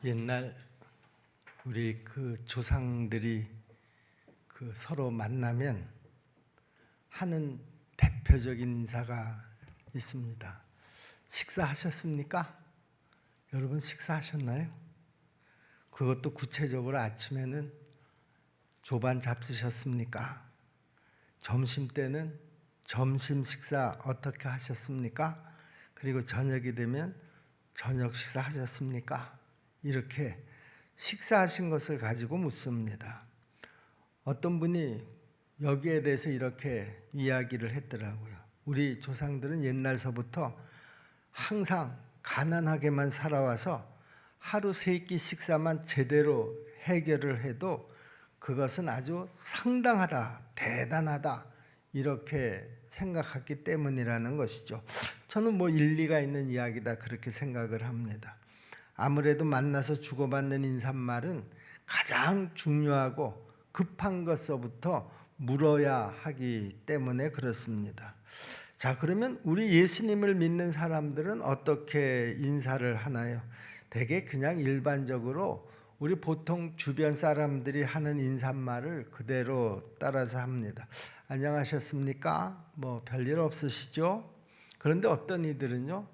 옛날 우리 조상들이 서로 만나면 하는 대표적인 인사가 있습니다. 식사하셨습니까? 여러분 식사하셨나요? 그것도 구체적으로 아침에는 조반 잡수셨습니까? 점심 때는 점심 식사 어떻게 하셨습니까? 그리고 저녁이 되면 저녁 식사 하셨습니까? 이렇게 식사하신 것을 가지고 묻습니다. 어떤 분이 여기에 대해서 이렇게 이야기를 했더라고요. 우리 조상들은 옛날서부터 항상 가난하게만 살아와서 하루 세 끼 식사만 제대로 해결을 해도 그것은 아주 상당하다, 대단하다 이렇게 생각했기 때문이라는 것이죠. 저는 일리가 있는 이야기다 그렇게 생각을 합니다. 아무래도 만나서 주고받는 인사말은 가장 중요하고 급한 것서부터 물어야 하기 때문에 그렇습니다. 자, 그러면 우리 예수님을 믿는 사람들은 어떻게 인사를 하나요? 대개 그냥 일반적으로 우리 보통 주변 사람들이 하는 인사말을 그대로 따라서 합니다. 안녕하셨습니까? 별일 없으시죠? 그런데 어떤 이들은요,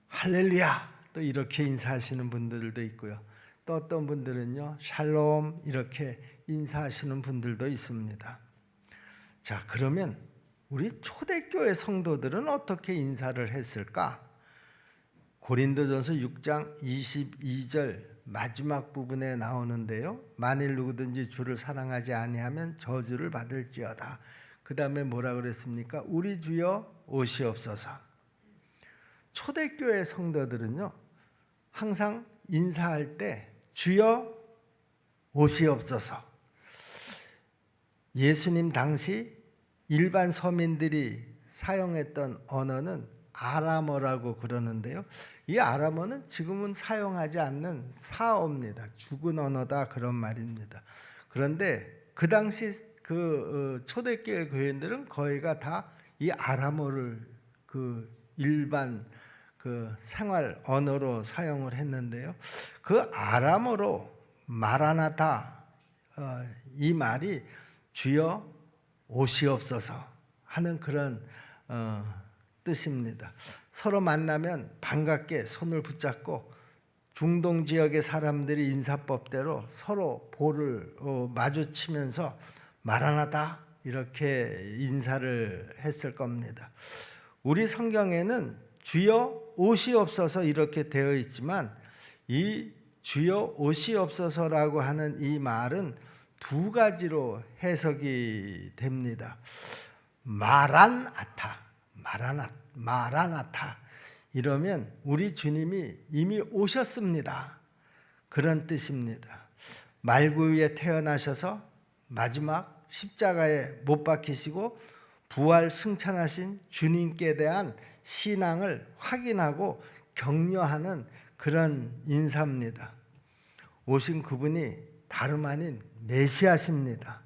할렐루야! 또 이렇게 인사하시는 분들도 있고요. 또 어떤 분들은요, 샬롬 이렇게 인사하시는 분들도 있습니다. 자, 그러면 우리 초대교회 성도들은 어떻게 인사를 했을까? 고린도전서 6장 22절 마지막 부분에 나오는데요. 만일 누구든지 주를 사랑하지 아니하면 저주를 받을지어다. 그 다음에 뭐라 그랬습니까? 우리 주여 오시옵소서. 초대교회 성도들은요, 항상 인사할 때 주여 오시옵소서. 예수님 당시 일반 서민들이 사용했던 언어는 아람어라고 그러는데요. 이 아람어는 지금은 사용하지 않는 사어입니다. 죽은 언어다 그런 말입니다. 그런데 그 당시 초대교회 교인들은 거의가 다 이 아람어를 일반 생활 언어로 사용을 했는데요. 그 아람어로 마라나타 이 말이 주여 오시옵소서 하는 그런 뜻입니다. 서로 만나면 반갑게 손을 붙잡고 중동 지역의 사람들이 인사법대로 서로 볼을 마주치면서 마라나타 이렇게 인사를 했을 겁니다. 우리 성경에는 주여 오시옵소서 이렇게 되어 있지만 이 주여 오시옵소서라고 하는 이 말은 두 가지로 해석이 됩니다. 마라나타 이러면 우리 주님이 이미 오셨습니다. 그런 뜻입니다. 말구유에 태어나셔서 마지막 십자가에 못 박히시고 부활 승천하신 주님께 대한 신앙을 확인하고 격려하는 그런 인사입니다. 오신 그분이 다름 아닌 메시아십니다.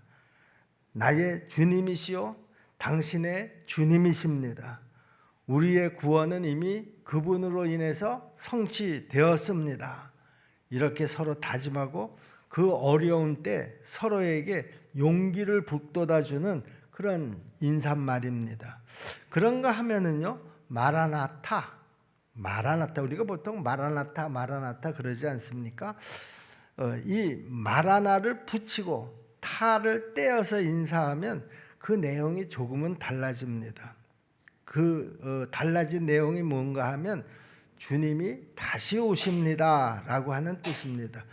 나의 주님이시요 당신의 주님이십니다. 우리의 구원은 이미 그분으로 인해서 성취되었습니다. 이렇게 서로 다짐하고 그 어려운 때 서로에게 용기를 북돋아주는 그런 인사말입니다. 그런가 하면은요, 마라나타 우리가 보통 마라나타 그러지 않습니까? 이 마라나를 붙이고 타를 떼어서 인사하면 그 내용이 조금은 달라집니다. 달라진 내용이 뭔가 하면 주님이 다시 오십니다 라고 하는 뜻입니다.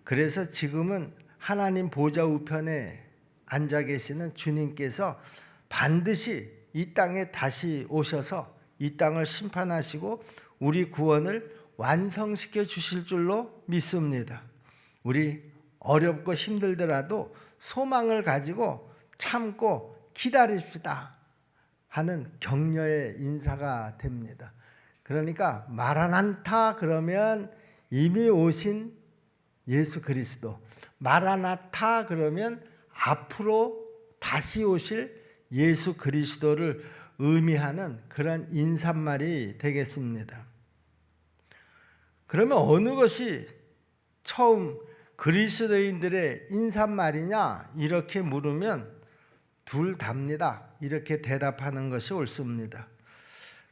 그래서 지금은 하나님 보좌 우편에 앉아 계시는 주님께서 반드시 이 땅에 다시 오셔서 이 땅을 심판하시고 우리 구원을 완성시켜 주실 줄로 믿습니다. 우리 어렵고 힘들더라도 소망을 가지고 참고 기다립시다 하는 격려의 인사가 됩니다. 그러니까 마라나타 그러면 이미 오신 예수 그리스도, 마라나타 그러면 앞으로 다시 오실 예수 그리스도를 의미하는 그런 인사말이 되겠습니다. 그러면 어느 것이 처음 그리스도인들의 인사말이냐 이렇게 물으면 둘 답니다. 이렇게 대답하는 것이 옳습니다.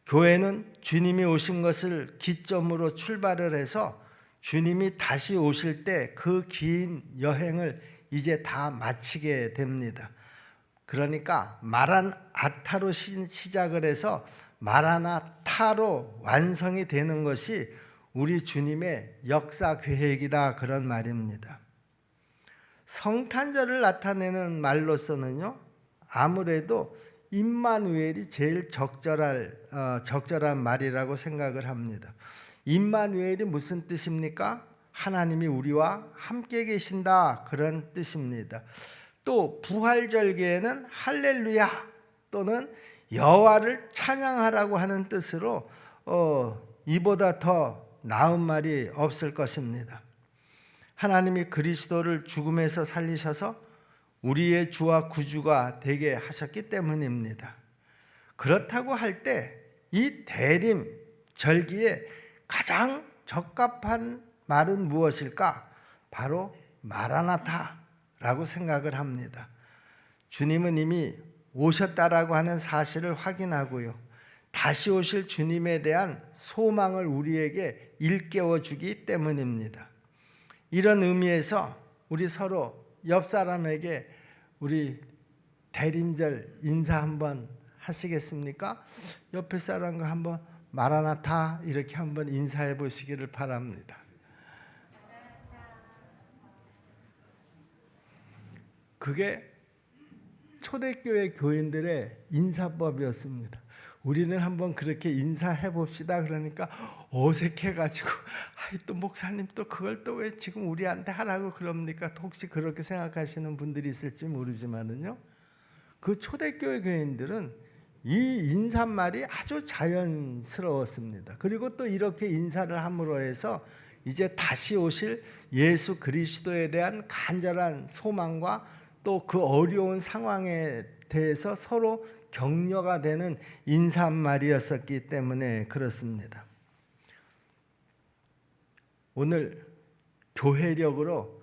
교회는 주님이 오신 것을 기점으로 출발을 해서 주님이 다시 오실 때 그 긴 여행을 이제 다 마치게 됩니다. 그러니까 마라나타로 시작을 해서 마라나타로 완성이 되는 것이 우리 주님의 역사 계획이다, 그런 말입니다. 성탄절을 나타내는 말로서는요, 아무래도 임마누엘이 제일 적절한 말이라고 생각을 합니다. 임마누엘이 무슨 뜻입니까? 하나님이 우리와 함께 계신다, 그런 뜻입니다. 또 부활절기에는 할렐루야 또는 여호와를 찬양하라고 하는 뜻으로 이보다 더 나은 말이 없을 것입니다. 하나님이 그리스도를 죽음에서 살리셔서 우리의 주와 구주가 되게 하셨기 때문입니다. 그렇다고 할 때 이 대림 절기에 가장 적합한 말은 무엇일까? 바로 마라나타라고 생각을 합니다. 주님은 이미 오셨다라고 하는 사실을 확인하고요, 다시 오실 주님에 대한 소망을 우리에게 일깨워 주기 때문입니다. 이런 의미에서 우리 서로 옆 사람에게 우리 대림절 인사 한번 하시겠습니까? 옆에 사람과 한번 마라나타 이렇게 한번 인사해 보시기를 바랍니다. 그게 초대교회 교인들의 인사법이었습니다. 우리는 한번 그렇게 인사해 봅시다. 그러니까 어색해가지고 또 목사님 또 그걸 또 왜 지금 우리한테 하라고 그럽니까? 혹시 그렇게 생각하시는 분들이 있을지 모르지만은요, 그 초대교회 교인들은 이 인사말이 아주 자연스러웠습니다. 그리고 또 이렇게 인사를 함으로 해서 이제 다시 오실 예수 그리스도에 대한 간절한 소망과 또 그 어려운 상황에 대해서 서로 격려가 되는 인사말이었었기 때문에 그렇습니다. 오늘 교회력으로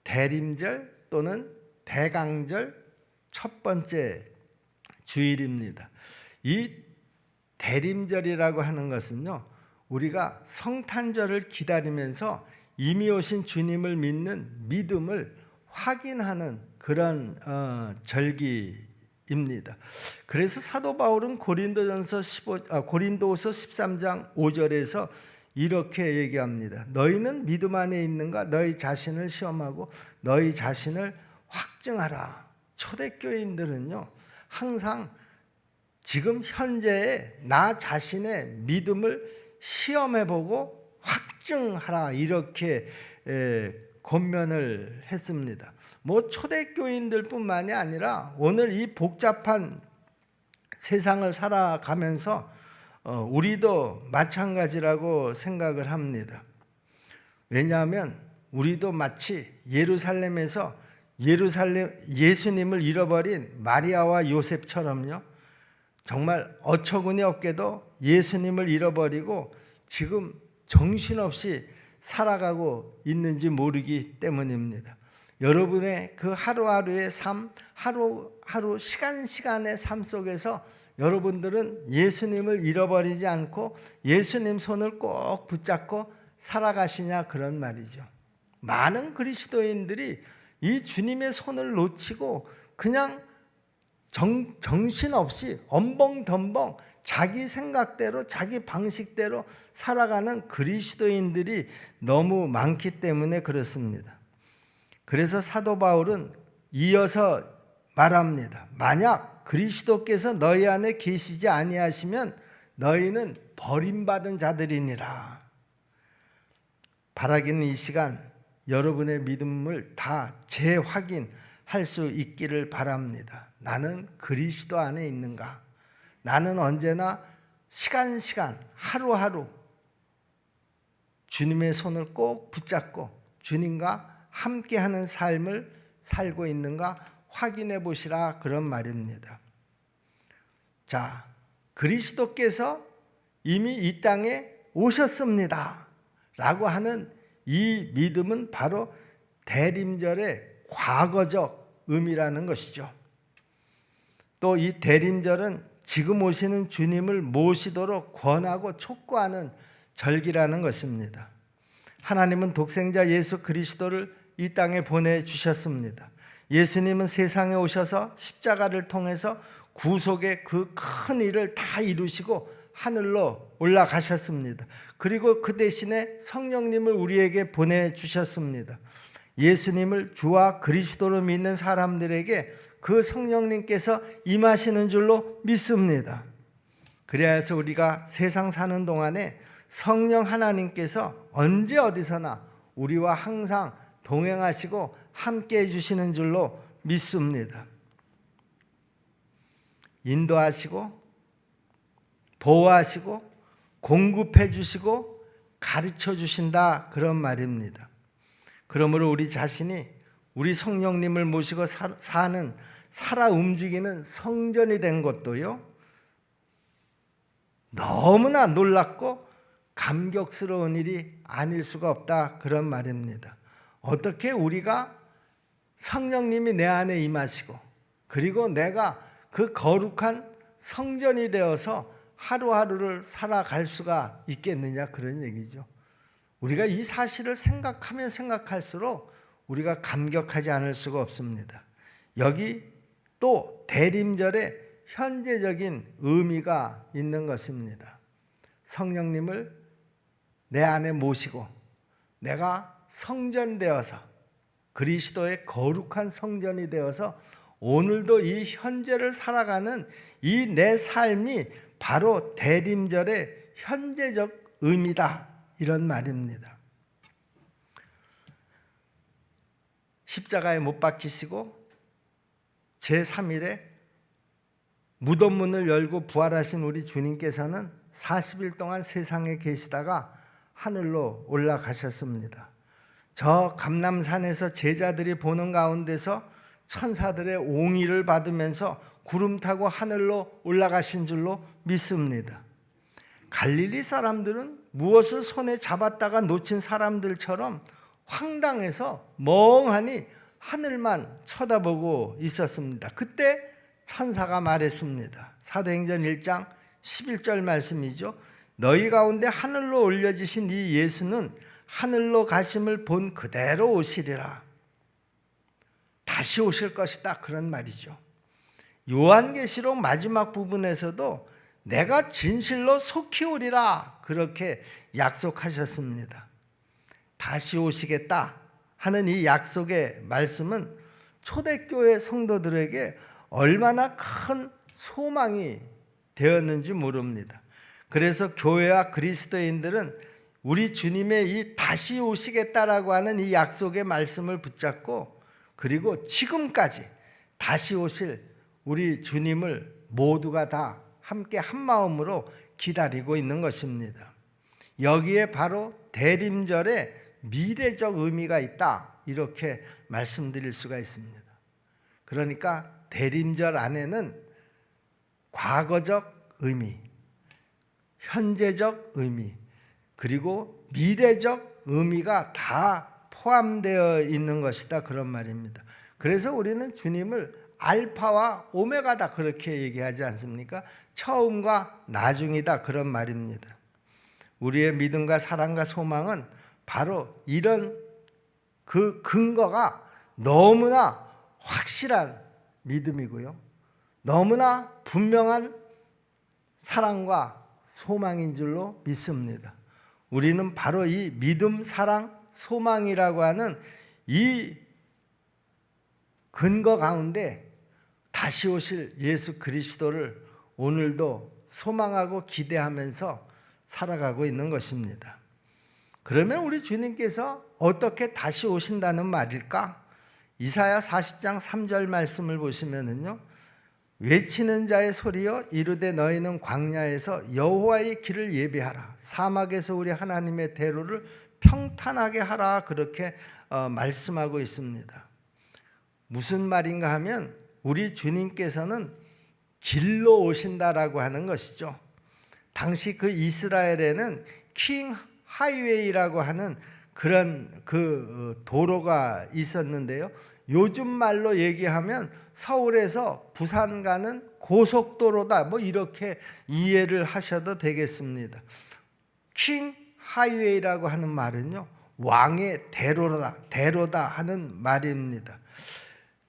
대림절 또는 대강절 첫 번째 주일입니다. 이 대림절이라고 하는 것은요, 우리가 성탄절을 기다리면서 이미 오신 주님을 믿는 믿음을 확인하는 그런 절기입니다. 그래서 사도 바울은 고린도서 13장 5절에서 이렇게 얘기합니다. 너희는 믿음 안에 있는가? 너희 자신을 시험하고 너희 자신을 확증하라. 초대교인들은요, 항상 지금 현재의 나 자신의 믿음을 시험해보고 확증하라, 이렇게 권면을 했습니다. 초대교인들뿐만이 아니라 오늘 이 복잡한 세상을 살아가면서 우리도 마찬가지라고 생각을 합니다. 왜냐하면 우리도 마치 예루살렘에서 예수님을 잃어버린 마리아와 요셉처럼요, 정말 어처구니 없게도 예수님을 잃어버리고 지금 정신없이 살아가고 있는지 모르기 때문입니다. 여러분의 그 하루하루의 삶, 하루하루 시간의 삶 속에서 여러분들은 예수님을 잃어버리지 않고 예수님 손을 꼭 붙잡고 살아가시냐, 그런 말이죠. 많은 그리스도인들이 이 주님의 손을 놓치고 그냥 정신없이 엄벙덤벙 자기 생각대로 자기 방식대로 살아가는 그리스도인들이 너무 많기 때문에 그렇습니다. 그래서 사도 바울은 이어서 말합니다. 만약 그리스도께서 너희 안에 계시지 아니하시면 너희는 버림받은 자들이니라. 바라기는 이 시간 여러분의 믿음을 다 재확인할 수 있기를 바랍니다. 나는 그리스도 안에 있는가? 나는 언제나 시간 하루하루 주님의 손을 꼭 붙잡고 주님과 함께하는 삶을 살고 있는가 확인해 보시라, 그런 말입니다. 자, 그리스도께서 이미 이 땅에 오셨습니다 라고 하는 이 믿음은 바로 대림절의 과거적 의미라는 것이죠. 또 이 대림절은 지금 오시는 주님을 모시도록 권하고 촉구하는 절기라는 것입니다. 하나님은 독생자 예수 그리스도를 이 땅에 보내주셨습니다. 예수님은 세상에 오셔서 십자가를 통해서 구속의 그 큰 일을 다 이루시고 하늘로 올라가셨습니다. 그리고 그 대신에 성령님을 우리에게 보내주셨습니다. 예수님을 주와 그리스도로 믿는 사람들에게 그 성령님께서 임하시는 줄로 믿습니다. 그래서 우리가 세상 사는 동안에 성령 하나님께서 언제 어디서나 우리와 항상 동행하시고 함께 해주시는 줄로 믿습니다. 인도하시고 보호하시고 공급해 주시고 가르쳐 주신다, 그런 말입니다. 그러므로 우리 자신이 우리 성령님을 모시고 살아 움직이는 성전이 된 것도요, 너무나 놀랍고 감격스러운 일이 아닐 수가 없다, 그런 말입니다. 어떻게 우리가 성령님이 내 안에 임하시고 그리고 내가 그 거룩한 성전이 되어서 하루하루를 살아갈 수가 있겠느냐, 그런 얘기죠. 우리가 이 사실을 생각하면 생각할수록 우리가 감격하지 않을 수가 없습니다. 여기 또 대림절에 현재적인 의미가 있는 것입니다. 성령님을 내 안에 모시고 내가 성전되어서 그리스도의 거룩한 성전이 되어서 오늘도 이 현재를 살아가는 이 내 삶이 바로 대림절의 현재적 의미다, 이런 말입니다. 십자가에 못 박히시고 제3일에 무덤 문을 열고 부활하신 우리 주님께서는 40일 동안 세상에 계시다가 하늘로 올라가셨습니다. 저 감람산에서 제자들이 보는 가운데서 천사들의 옹의를 받으면서 구름 타고 하늘로 올라가신 줄로 믿습니다. 갈릴리 사람들은 무엇을 손에 잡았다가 놓친 사람들처럼 황당해서 멍하니 하늘만 쳐다보고 있었습니다. 그때 천사가 말했습니다. 사도행전 1장 11절 말씀이죠. 너희 가운데 하늘로 올려지신 이 예수는 하늘로 가심을 본 그대로 오시리라. 다시 오실 것이다, 그런 말이죠. 요한계시록 마지막 부분에서도 내가 진실로 속히 오리라, 그렇게 약속하셨습니다. 다시 오시겠다 하는 이 약속의 말씀은 초대교회 성도들에게 얼마나 큰 소망이 되었는지 모릅니다. 그래서 교회와 그리스도인들은 우리 주님의 이 다시 오시겠다라고 하는 이 약속의 말씀을 붙잡고, 그리고 지금까지 다시 오실 우리 주님을 모두가 다 함께 한 마음으로 기다리고 있는 것입니다. 여기에 바로 대림절의 미래적 의미가 있다, 이렇게 말씀드릴 수가 있습니다. 그러니까 대림절 안에는 과거적 의미, 현재적 의미, 그리고 미래적 의미가 다 포함되어 있는 것이다, 그런 말입니다. 그래서 우리는 주님을 알파와 오메가다, 그렇게 얘기하지 않습니까? 처음과 나중이다, 그런 말입니다. 우리의 믿음과 사랑과 소망은 바로 이런 그 근거가 너무나 확실한 믿음이고요, 너무나 분명한 사랑과 소망인 줄로 믿습니다. 우리는 바로 이 믿음, 사랑, 소망이라고 하는 이 근거 가운데 다시 오실 예수 그리스도를 오늘도 소망하고 기대하면서 살아가고 있는 것입니다. 그러면 우리 주님께서 어떻게 다시 오신다는 말일까? 이사야 40장 3절 말씀을 보시면은요, 외치는 자의 소리여 이르되 너희는 광야에서 여호와의 길을 예비하라, 사막에서 우리 하나님의 대로를 평탄하게 하라, 그렇게 말씀하고 있습니다. 무슨 말인가 하면 우리 주님께서는 길로 오신다라고 하는 것이죠. 당시 그 이스라엘에는 킹 하이웨이라고 하는 그런 그 도로가 있었는데요. 요즘 말로 얘기하면 서울에서 부산 가는 고속도로다, 뭐 이렇게 이해를 하셔도 되겠습니다. 킹 하이웨이라고 하는 말은요, 왕의 대로다 하는 말입니다.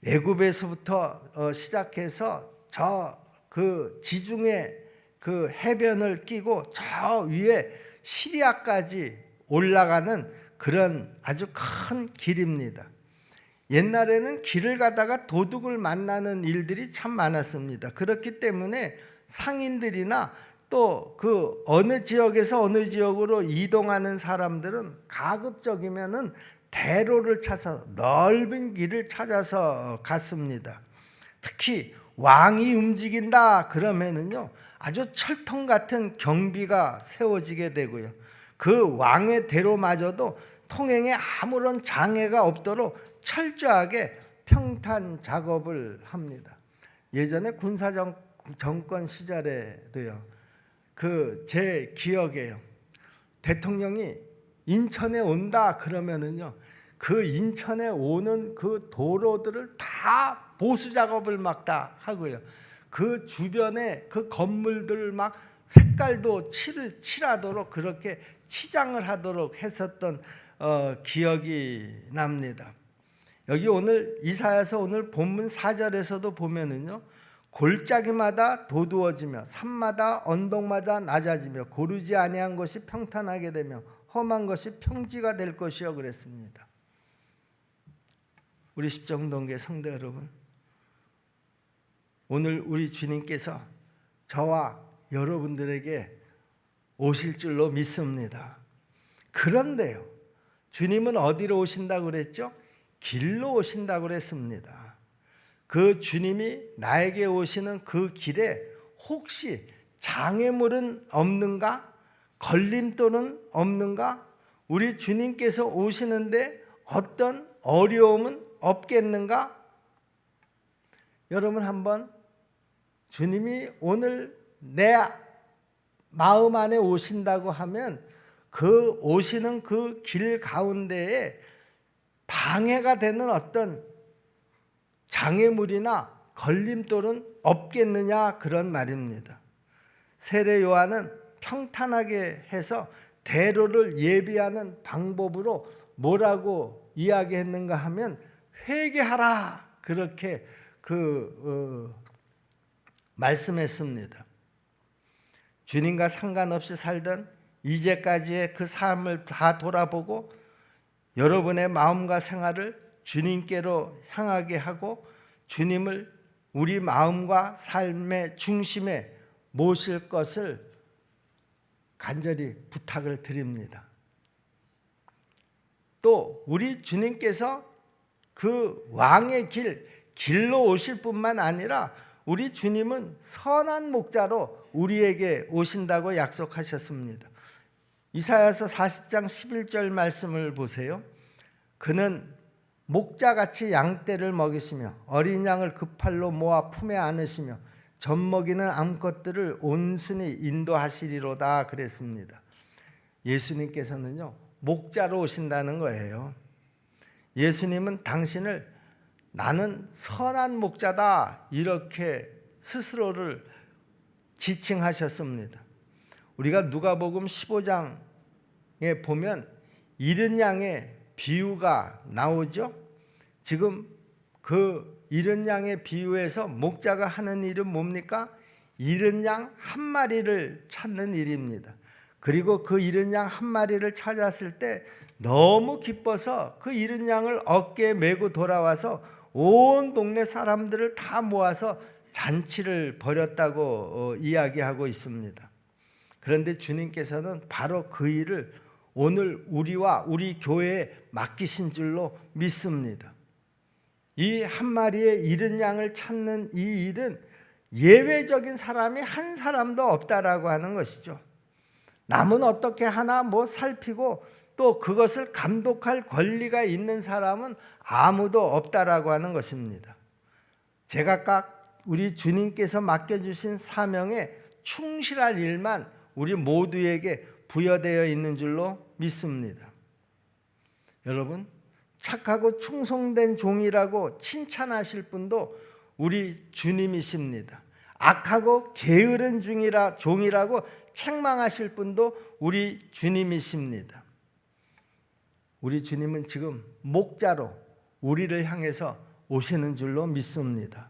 애굽에서부터 시작해서 저 그 지중해 그 해변을 끼고 저 위에 시리아까지 올라가는 그런 아주 큰 길입니다. 옛날에는 길을 가다가 도둑을 만나는 일들이 참 많았습니다. 그렇기 때문에 상인들이나 또 그 어느 지역에서 어느 지역으로 이동하는 사람들은 가급적이면은 대로를 찾아서 넓은 길을 찾아서 갔습니다. 특히 왕이 움직인다 그러면은요, 아주 철통 같은 경비가 세워지게 되고요. 그 왕의 대로마저도 통행에 아무런 장애가 없도록 철저하게 평탄 작업을 합니다. 예전에 군사 정권 시절에도요, 그 제 기억에요, 대통령이 인천에 온다 그러면은요, 그 인천에 오는 그 도로들을 다 보수 작업을 막 다 하고요, 그 주변에 그 건물들을 막 색깔도 칠하도록 그렇게 치장을 하도록 했었던 기억이 납니다. 여기 오늘 이사야서 오늘 본문 4절에서도 보면은요, 골짜기마다 도두어지며 산마다 언덕마다 낮아지며 고르지 아니한 것이 평탄하게 되며 험한 것이 평지가 될 것이요 그랬습니다. 우리 십정동계 성도 여러분, 오늘 우리 주님께서 저와 여러분들에게 오실 줄로 믿습니다. 그런데요, 주님은 어디로 오신다고 그랬죠? 길로 오신다고 그랬습니다. 그 주님이 나에게 오시는 그 길에 혹시 장애물은 없는가? 걸림돌은 없는가? 우리 주님께서 오시는데 어떤 어려움은 없겠는가? 여러분, 한번 주님이 오늘 내 마음 안에 오신다고 하면 그 오시는 그 길 가운데에 방해가 되는 어떤 장애물이나 걸림돌은 없겠느냐, 그런 말입니다. 세례 요한은 평탄하게 해서 대로를 예비하는 방법으로 뭐라고 이야기했는가 하면 회개하라, 그렇게 말씀했습니다. 주님과 상관없이 살던 이제까지의 그 삶을 다 돌아보고 여러분의 마음과 생활을 주님께로 향하게 하고 주님을 우리 마음과 삶의 중심에 모실 것을 간절히 부탁을 드립니다. 또 우리 주님께서 그 왕의 길로 오실 뿐만 아니라 우리 주님은 선한 목자로 우리에게 오신다고 약속하셨습니다. 이사야서 40장 11절 말씀을 보세요. 그는 목자같이 양떼를 먹이시며 어린 양을 그 팔로 모아 품에 안으시며 젖먹이는 암컷들을 온순히 인도하시리로다 그랬습니다. 예수님께서는요, 목자로 오신다는 거예요. 예수님은 당신을 나는 선한 목자다, 이렇게 스스로를 지칭하셨습니다. 우리가 누가복음 15장에 보면 잃은 양의 비유가 나오죠. 지금 그 잃은 양의 비유에서 목자가 하는 일은 뭡니까? 잃은 양 한 마리를 찾는 일입니다. 그리고 그 잃은 양 한 마리를 찾았을 때 너무 기뻐서 그 잃은 양을 어깨에 메고 돌아와서 온 동네 사람들을 다 모아서 잔치를 벌였다고 이야기하고 있습니다. 그런데 주님께서는 바로 그 일을 오늘 우리와 우리 교회에 맡기신 줄로 믿습니다. 이 한 마리의 잃은 양을 찾는 이 일은 예외적인 사람이 한 사람도 없다라고 하는 것이죠. 남은 어떻게 하나 뭐 살피고 또 그것을 감독할 권리가 있는 사람은 아무도 없다라고 하는 것입니다. 제각각 우리 주님께서 맡겨주신 사명에 충실할 일만 우리 모두에게 부여되어 있는 줄로 믿습니다. 여러분, 착하고 충성된 종이라고 칭찬하실 분도 우리 주님이십니다. 악하고 게으른 종이라고 책망하실 분도 우리 주님이십니다. 우리 주님은 지금 목자로 우리를 향해서 오시는 줄로 믿습니다.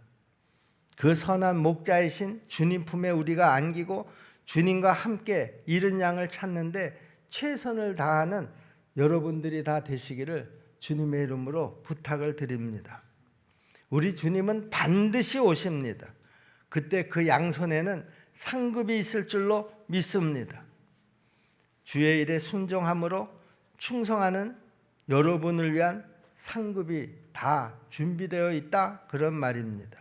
그 선한 목자이신 주님 품에 우리가 안기고 주님과 함께 잃은 양을 찾는데 최선을 다하는 여러분들이 다 되시기를 주님의 이름으로 부탁을 드립니다. 우리 주님은 반드시 오십니다. 그때 그 양손에는 상급이 있을 줄로 믿습니다. 주의 일에 순종함으로 충성하는 여러분을 위한 상급이 다 준비되어 있다, 그런 말입니다.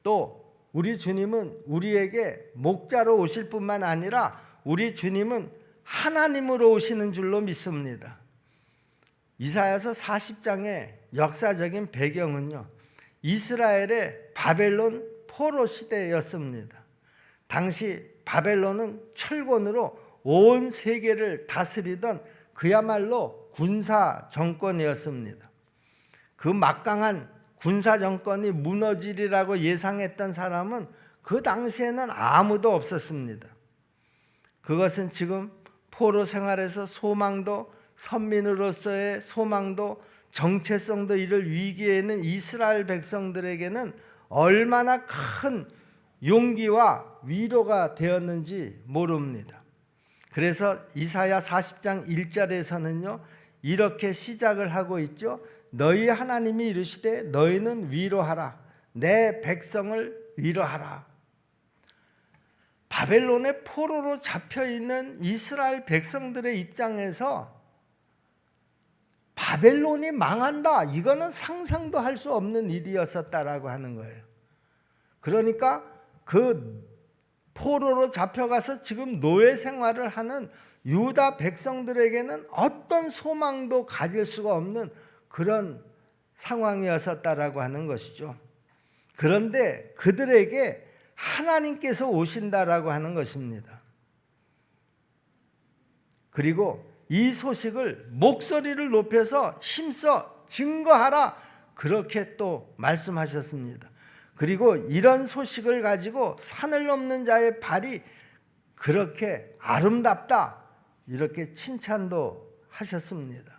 또 우리 주님은 우리에게 목자로 오실 뿐만 아니라 우리 주님은 하나님으로 오시는 줄로 믿습니다. 이사야서 40장의 역사적인 배경은요, 이스라엘의 바벨론 포로 시대였습니다. 당시 바벨론은 철권으로 온 세계를 다스리던 그야말로 군사 정권이었습니다. 그 막강한 군사 정권이 무너지리라고 예상했던 사람은 그 당시에는 아무도 없었습니다. 그것은 지금 포로 생활에서 소망도, 선민으로서의 소망도, 정체성도 이를 위기에 있는 이스라엘 백성들에게는 얼마나 큰 용기와 위로가 되었는지 모릅니다. 그래서 이사야 40장 1절에서는요 이렇게 시작을 하고 있죠. 너희 하나님이 이르시되 너희는 위로하라. 내 백성을 위로하라. 바벨론의 포로로 잡혀있는 이스라엘 백성들의 입장에서 바벨론이 망한다, 이거는 상상도 할 수 없는 일이었었다라고 하는 거예요. 그러니까 그 포로로 잡혀가서 지금 노예 생활을 하는 유다 백성들에게는 어떤 소망도 가질 수가 없는 그런 상황이었었다라고 하는 것이죠. 그런데 그들에게 하나님께서 오신다라고 하는 것입니다. 그리고 이 소식을 목소리를 높여서 힘써 증거하라, 그렇게 또 말씀하셨습니다. 그리고 이런 소식을 가지고 산을 넘는 자의 발이 그렇게 아름답다, 이렇게 칭찬도 하셨습니다.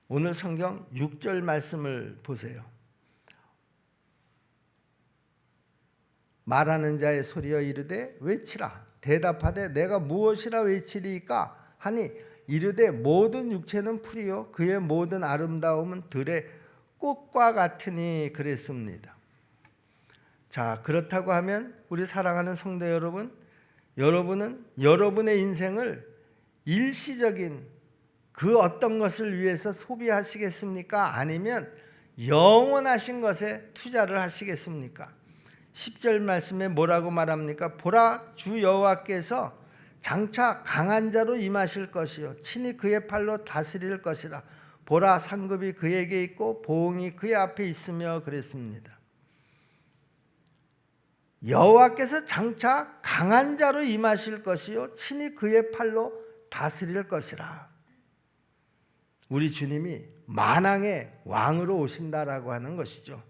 오늘 성경 6절 말씀을 보세요. 말하는 자의 소리여 이르되 외치라. 대답하되 내가 무엇이라 외치리이까 하니 이르되 모든 육체는 풀이요 그의 모든 아름다움은 들의 꽃과 같으니 그랬습니다. 자, 그렇다고 하면 우리 사랑하는 성도 여러분, 여러분은 여러분의 인생을 일시적인 그 어떤 것을 위해서 소비하시겠습니까? 아니면 영원하신 것에 투자를 하시겠습니까? 10절 말씀에 뭐라고 말합니까? 보라, 주 여호와께서 장차 강한 자로 임하실 것이요 친히 그의 팔로 다스릴 것이라. 보라, 상급이 그에게 있고 보응이 그의 앞에 있으며 그랬습니다. 여호와께서 장차 강한 자로 임하실 것이요 친히 그의 팔로 다스릴 것이라. 우리 주님이 만왕의 왕으로 오신다라고 하는 것이죠.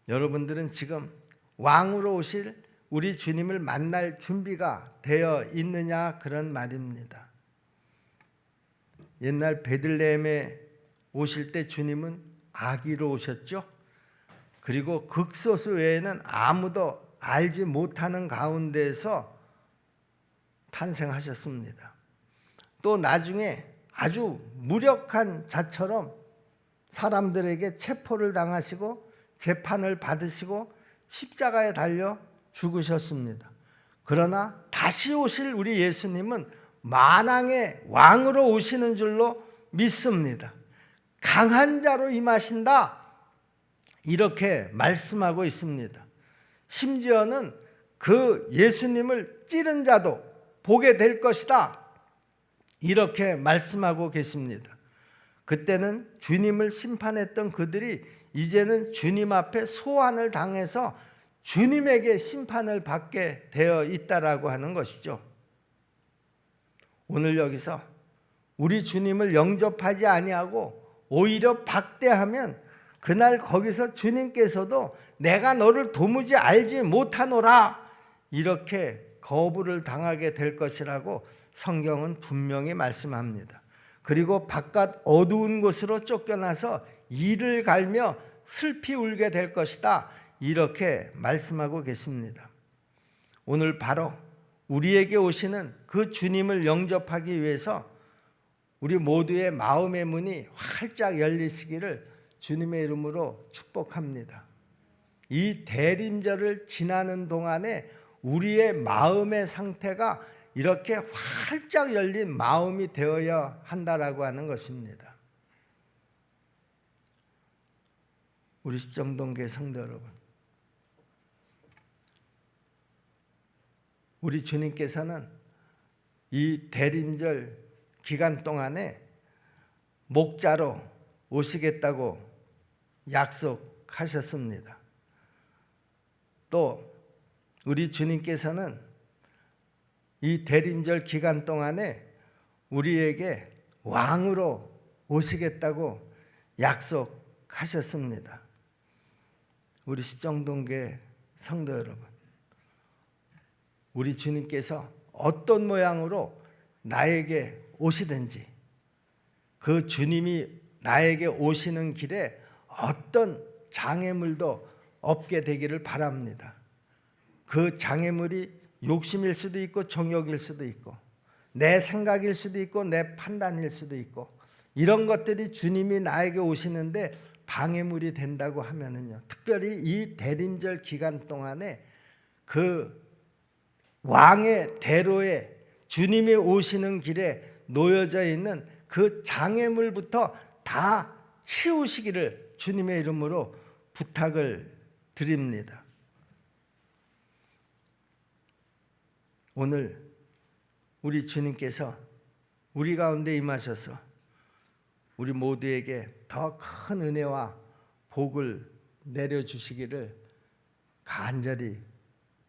여러분들은 지금 왕으로 오실 우리 주님을 만날 준비가 되어 있느냐, 그런 말입니다. 옛날 베들레헴에 오실 때 주님은 아기로 오셨죠. 그리고 극소수 외에는 아무도 알지 못하는 가운데에서 탄생하셨습니다. 또 나중에 아주 무력한 자처럼 사람들에게 체포를 당하시고 재판을 받으시고 십자가에 달려 죽으셨습니다. 그러나 다시 오실 우리 예수님은 만왕의 왕으로 오시는 줄로 믿습니다. 강한 자로 임하신다, 이렇게 말씀하고 있습니다. 심지어는 그 예수님을 찌른 자도 보게 될 것이다, 이렇게 말씀하고 계십니다. 그때는 주님을 심판했던 그들이 이제는 주님 앞에 소환을 당해서 주님에게 심판을 받게 되어 있다라고 하는 것이죠. 오늘 여기서 우리 주님을 영접하지 아니하고 오히려 박대하면 그날 거기서 주님께서도 내가 너를 도무지 알지 못하노라 이렇게 거부를 당하게 될 것이라고 성경은 분명히 말씀합니다. 그리고 바깥 어두운 곳으로 쫓겨나서 이를 갈며 슬피 울게 될 것이다 이렇게 말씀하고 계십니다. 오늘 바로 우리에게 오시는 그 주님을 영접하기 위해서 우리 모두의 마음의 문이 활짝 열리시기를 주님의 이름으로 축복합니다. 이 대림절을 지나는 동안에 우리의 마음의 상태가 이렇게 활짝 열린 마음이 되어야 한다라고 하는 것입니다. 우리 십정동교회 성도 여러분, 우리 주님께서는 이 대림절 기간 동안에 목자로 오시겠다고 약속하셨습니다. 또 우리 주님께서는 이 대림절 기간 동안에 우리에게 왕으로 오시겠다고 약속하셨습니다. 우리 십정동교회 성도 여러분, 우리 주님께서 어떤 모양으로 나에게 오시든지 그 주님이 나에게 오시는 길에 어떤 장애물도 없게 되기를 바랍니다. 그 장애물이 욕심일 수도 있고 정욕일 수도 있고 내 생각일 수도 있고 내 판단일 수도 있고 이런 것들이 주님이 나에게 오시는데 방해물이 된다고 하면은요, 특별히 이 대림절 기간 동안에 그 왕의 대로에 주님이 오시는 길에 놓여져 있는 그 장애물부터 다 치우시기를 주님의 이름으로 부탁을 드립니다. 오늘 우리 주님께서 우리 가운데 임하셔서 우리 모두에게 더 큰 은혜와 복을 내려주시기를 간절히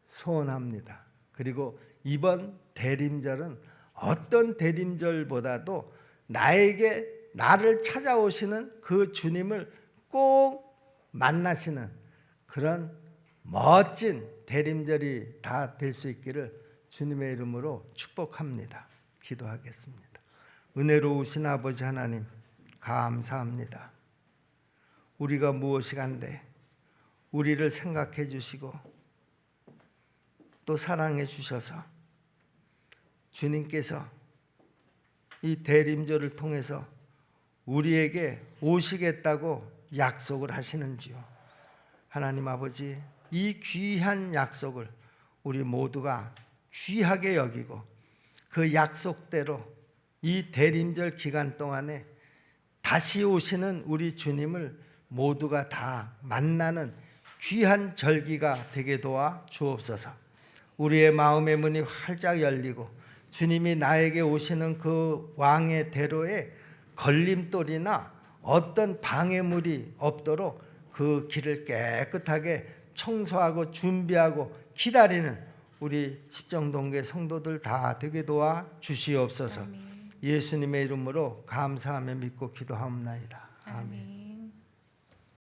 소원합니다. 그리고 이번 대림절은 어떤 대림절보다도 나를 찾아오시는 그 주님을 꼭 만나시는 그런 멋진 대림절이 다 될 수 있기를 주님의 이름으로 축복합니다. 기도하겠습니다. 은혜로우신 아버지 하나님, 감사합니다. 우리가 무엇이간데 우리를 생각해 주시고 또 사랑해 주셔서 주님께서 이 대림절을 통해서 우리에게 오시겠다고 약속을 하시는지요. 하나님 아버지, 이 귀한 약속을 우리 모두가 귀하게 여기고 그 약속대로 이 대림절 기간 동안에 다시 오시는 우리 주님을 모두가 다 만나는 귀한 절기가 되게 도와 주옵소서. 우리의 마음의 문이 활짝 열리고 주님이 나에게 오시는 그 왕의 대로에 걸림돌이나 어떤 방해물이 없도록 그 길을 깨끗하게 청소하고 준비하고 기다리는 우리 십정동교회 성도들 다 되게 도와 주시옵소서. 예수님의 이름으로 감사하며 믿고 기도하옵나이다. 아멘.